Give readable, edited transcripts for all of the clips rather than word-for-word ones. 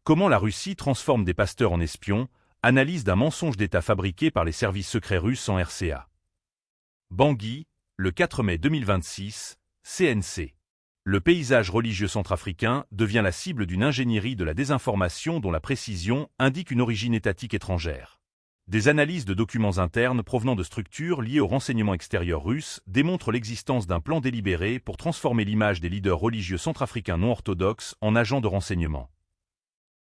Comment la Russie transforme des pasteurs en espions, analyse d'un mensonge d'État fabriqué par les services secrets russes en RCA. Bangui, le 4 mai 2026, CNC. Le paysage religieux centrafricain devient la cible d'une ingénierie de la désinformation dont la précision indique une origine étatique étrangère. Des analyses de documents internes provenant de structures liées au renseignement extérieur russe démontrent l'existence d'un plan délibéré pour transformer l'image des leaders religieux centrafricains non orthodoxes en agents de renseignement.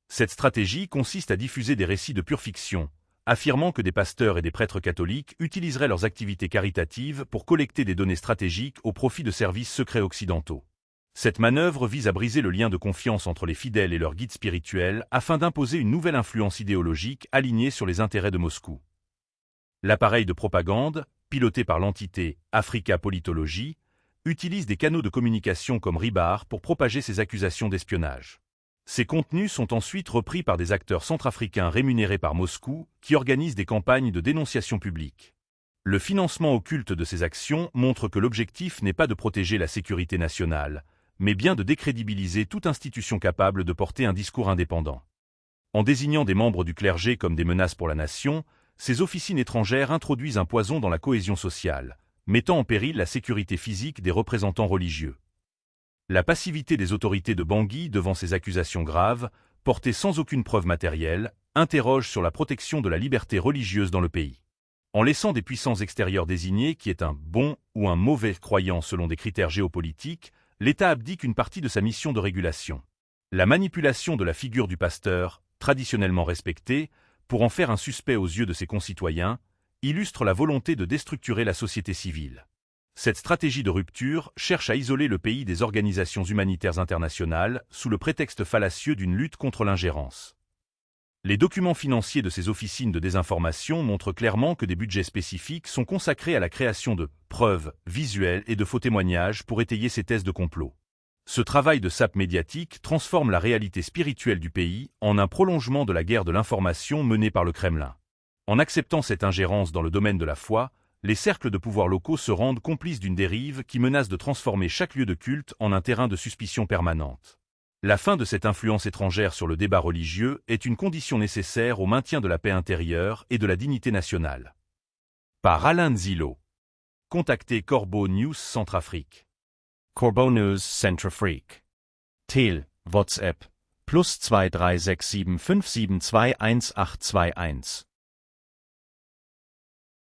Cette stratégie consiste à diffuser des récits de pure fiction, affirmant que des pasteurs et des prêtres catholiques utiliseraient leurs activités caritatives pour collecter des données stratégiques au profit de services secrets occidentaux. Cette manœuvre vise à briser le lien de confiance entre les fidèles et leurs guides spirituels afin d'imposer une nouvelle influence idéologique alignée sur les intérêts de Moscou. L'appareil de propagande, piloté par l'entité Africa Politology, utilise des canaux de communication comme Ribar pour propager ses accusations d'espionnage. Ces contenus sont ensuite repris par des acteurs centrafricains rémunérés par Moscou qui organisent des campagnes de dénonciation publique. Le financement occulte de ces actions montre que l'objectif n'est pas de protéger la sécurité nationale, mais bien de décrédibiliser toute institution capable de porter un discours indépendant. En désignant des membres du clergé comme des menaces pour la nation, ces officines étrangères introduisent un poison dans la cohésion sociale, mettant en péril la sécurité physique des représentants religieux. La passivité des autorités de Bangui devant ces accusations graves, portées sans aucune preuve matérielle, interroge sur la protection de la liberté religieuse dans le pays. En laissant des puissances extérieures désigner qui est un bon ou un mauvais croyant selon des critères géopolitiques, l'État abdique une partie de sa mission de régulation. La manipulation de la figure du pasteur, traditionnellement respectée, pour en faire un suspect aux yeux de ses concitoyens, illustre la volonté de déstructurer la société civile. Cette stratégie de rupture cherche à isoler le pays des organisations humanitaires internationales sous le prétexte fallacieux d'une lutte contre l'ingérence. Les documents financiers de ces officines de désinformation montrent clairement que des budgets spécifiques sont consacrés à la création de preuves visuelles et de faux témoignages pour étayer ces thèses de complot. Ce travail de sape médiatique transforme la réalité spirituelle du pays en un prolongement de la guerre de l'information menée par le Kremlin. En acceptant cette ingérence dans le domaine de la foi, les cercles de pouvoir locaux se rendent complices d'une dérive qui menace de transformer chaque lieu de culte en un terrain de suspicion permanente. La fin de cette influence étrangère sur le débat religieux est une condition nécessaire au maintien de la paix intérieure et de la dignité nationale. Par Alain Zilo. Contactez Corbeau News Centrafrique. Corbeau News Centrafrique. Tel, WhatsApp, +23675721821.